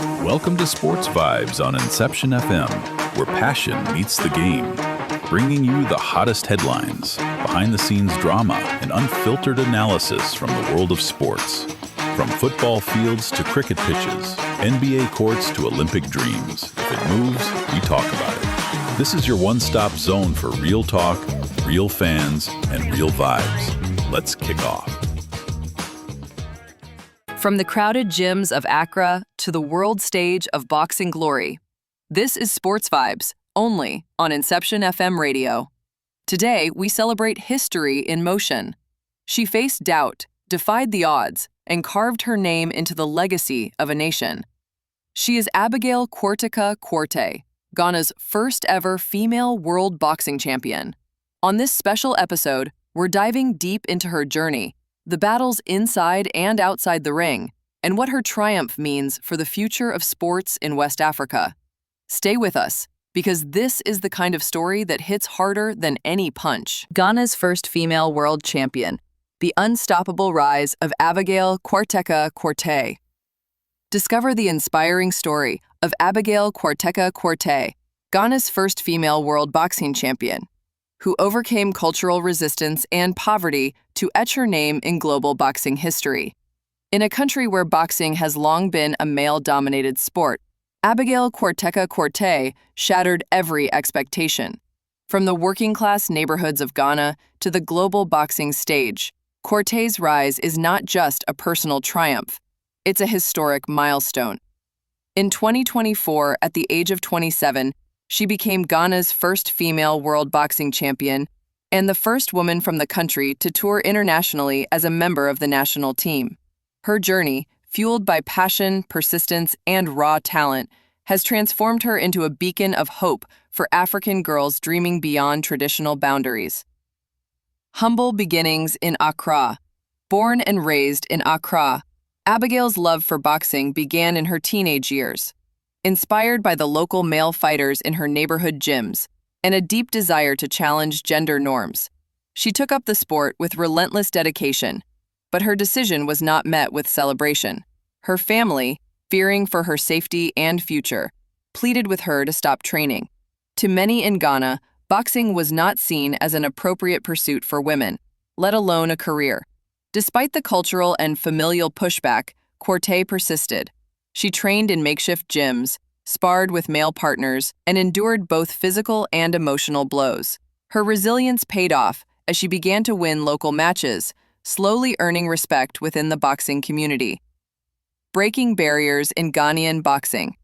Welcome to Sports Vibes on Inception FM, where passion meets the game, bringing you the hottest headlines, behind-the-scenes drama, and unfiltered analysis from the world of sports. From football fields to cricket pitches, NBA courts to Olympic dreams. If it moves, we talk about it. This is your one-stop zone for real talk, real fans, and real vibes. Let's kick off. From the crowded gyms of Accra to the world stage of boxing glory, this is Sports Vibes, only on Inception FM radio. Today, we celebrate history in motion. She faced doubt, defied the odds, and carved her name into the legacy of a nation. She is Abigail Kwartekaa Quartey, Ghana's first ever female world boxing champion. On this special episode, we're diving deep into her journey, the battles inside and outside the ring, and what her triumph means for the future of sports in West Africa. Stay with us, because this is the kind of story that hits harder than any punch. Ghana's first female world champion, the unstoppable rise of Abigail Kwartekaa Quartey. Discover the inspiring story of Abigail Kwartekaa Quartey, Ghana's first female world boxing champion, who overcame cultural resistance and poverty to etch her name in global boxing history. In a country where boxing has long been a male-dominated sport, Abigail Kwartekaa Quartey shattered every expectation. From the working-class neighborhoods of Ghana to the global boxing stage, Quartey's rise is not just a personal triumph, it's a historic milestone. In 2024, at the age of 27, she became Ghana's first female world boxing champion and the first woman from the country to tour internationally as a member of the national team. Her journey, fueled by passion, persistence, and raw talent, has transformed her into a beacon of hope for African girls dreaming beyond traditional boundaries. Humble beginnings in Accra. Born and raised in Accra, Abigail's love for boxing began in her teenage years. Inspired by the local male fighters in her neighborhood gyms and a deep desire to challenge gender norms, she took up the sport with relentless dedication, but her decision was not met with celebration. Her family, fearing for her safety and future, pleaded with her to stop training. To many in Ghana, boxing was not seen as an appropriate pursuit for women, let alone a career. Despite the cultural and familial pushback, Quartey persisted. She trained in makeshift gyms, sparred with male partners, and endured both physical and emotional blows. Her resilience paid off as she began to win local matches, slowly earning respect within the boxing community. Breaking barriers in Ghanaian boxing.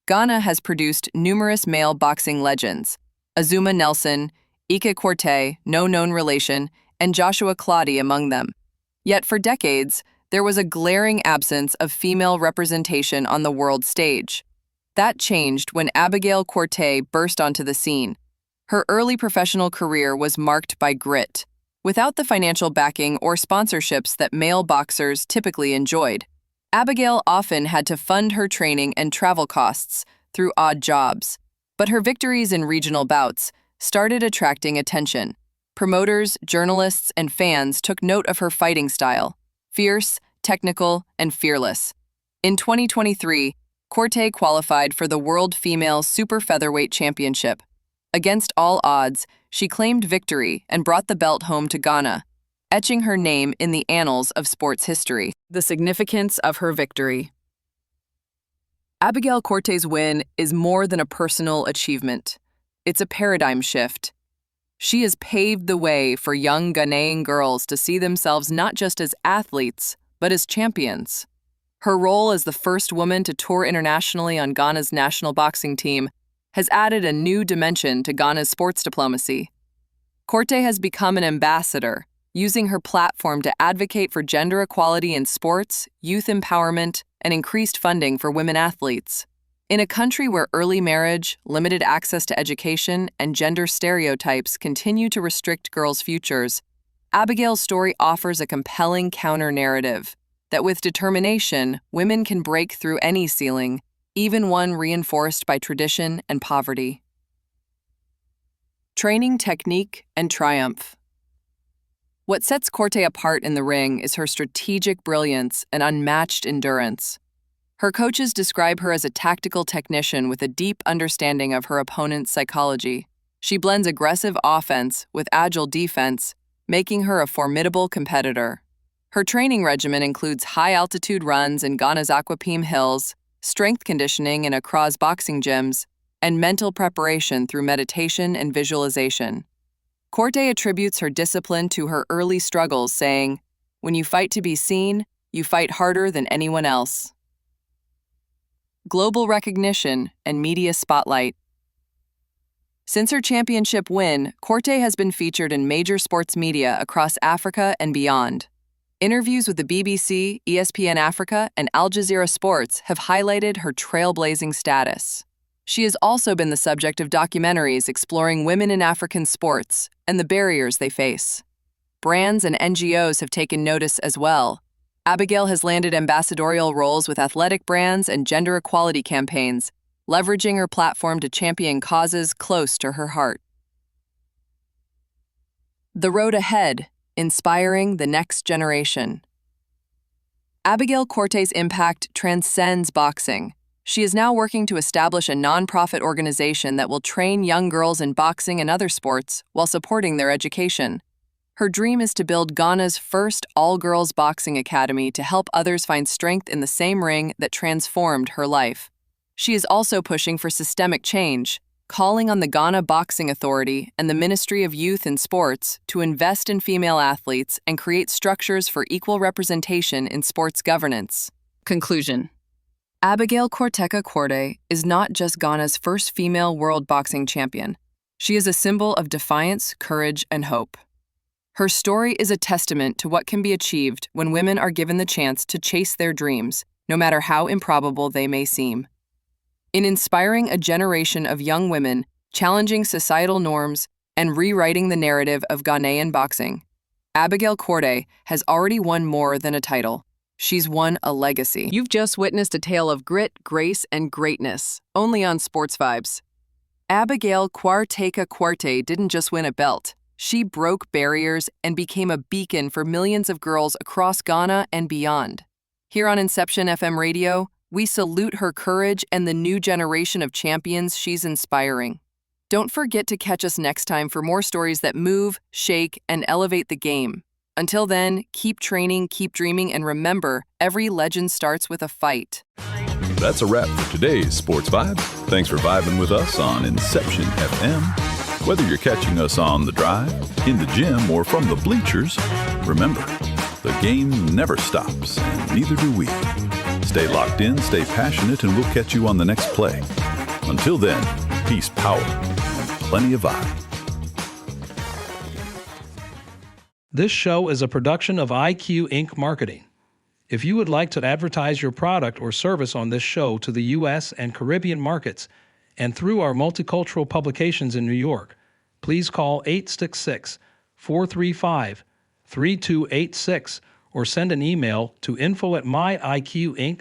Ghana has produced numerous male boxing legends: Azuma Nelson, Ike Quartey, no known relation, and Joshua Claudy among them. Yet for decades, there was a glaring absence of female representation on the world stage. That changed when Abigail Quartey burst onto the scene. Her early professional career was marked by grit, without the financial backing or sponsorships that male boxers typically enjoyed. Abigail often had to fund her training and travel costs through odd jobs, but her victories in regional bouts started attracting attention. Promoters, journalists, and fans took note of her fighting style: fierce, technical, and fearless. In 2023, Quartey qualified for the World Female Super Featherweight Championship. Against all odds, she claimed victory and brought the belt home to Ghana, etching her name in the annals of sports history. The significance of her victory. Abigail Quartey's win is more than a personal achievement. It's a paradigm shift. She has paved the way for young Ghanaian girls to see themselves not just as athletes, but as champions. Her role as the first woman to tour internationally on Ghana's national boxing team has added a new dimension to Ghana's sports diplomacy. Quartey has become an ambassador, using her platform to advocate for gender equality in sports, youth empowerment, and increased funding for women athletes. In a country where early marriage, limited access to education, and gender stereotypes continue to restrict girls' futures, Abigail's story offers a compelling counter-narrative that with determination, women can break through any ceiling, even one reinforced by tradition and poverty. Training technique and triumph. What sets Quartey apart in the ring is her strategic brilliance and unmatched endurance. Her coaches describe her as a tactical technician with a deep understanding of her opponent's psychology. She blends aggressive offense with agile defense, making her a formidable competitor. Her training regimen includes high-altitude runs in Ghana's Aquapim Hills, strength conditioning in Accra's boxing gyms, and mental preparation through meditation and visualization. Quartey attributes her discipline to her early struggles, saying, "When you fight to be seen, you fight harder than anyone else." Global recognition and media spotlight. Since her championship win, Quartey has been featured in major sports media across Africa and beyond. Interviews with the BBC, ESPN Africa, and Al Jazeera Sports have highlighted her trailblazing status. She has also been the subject of documentaries exploring women in African sports and the barriers they face. Brands and NGOs have taken notice as well. Abigail has landed ambassadorial roles with athletic brands and gender equality campaigns, leveraging her platform to champion causes close to her heart. The road ahead, inspiring the next generation. Abigail Quartey's impact transcends boxing. She is now working to establish a nonprofit organization that will train young girls in boxing and other sports while supporting their education. Her dream is to build Ghana's first all-girls boxing academy to help others find strength in the same ring that transformed her life. She is also pushing for systemic change, calling on the Ghana Boxing Authority and the Ministry of Youth and Sports to invest in female athletes and create structures for equal representation in sports governance. Conclusion. Abigail Kwartekaa Quartey is not just Ghana's first female world boxing champion. She is a symbol of defiance, courage, and hope. Her story is a testament to what can be achieved when women are given the chance to chase their dreams, no matter how improbable they may seem. In inspiring a generation of young women, challenging societal norms, and rewriting the narrative of Ghanaian boxing, Abigail Quartey has already won more than a title. She's won a legacy. You've just witnessed a tale of grit, grace, and greatness, only on Sports Vibes. Abigail Kwartekaa Quartey didn't just win a belt. She broke barriers and became a beacon for millions of girls across Ghana and beyond. Here on Inception FM Radio, we salute her courage and the new generation of champions she's inspiring. Don't forget to catch us next time for more stories that move, shake, and elevate the game. Until then, keep training, keep dreaming, and remember, every legend starts with a fight. That's a wrap for today's Sports Vibes. Thanks for vibing with us on Inception FM. Whether you're catching us on the drive, in the gym, or from the bleachers, remember, the game never stops, and neither do we. Stay locked in, stay passionate, and we'll catch you on the next play. Until then, peace, power, and plenty of vibe. This show is a production of IQ Inc. Marketing. If you would like to advertise your product or service on this show to the U.S. and Caribbean markets and through our multicultural publications in New York, please call 866-435-3286 or send an email to info@myiqinc.com.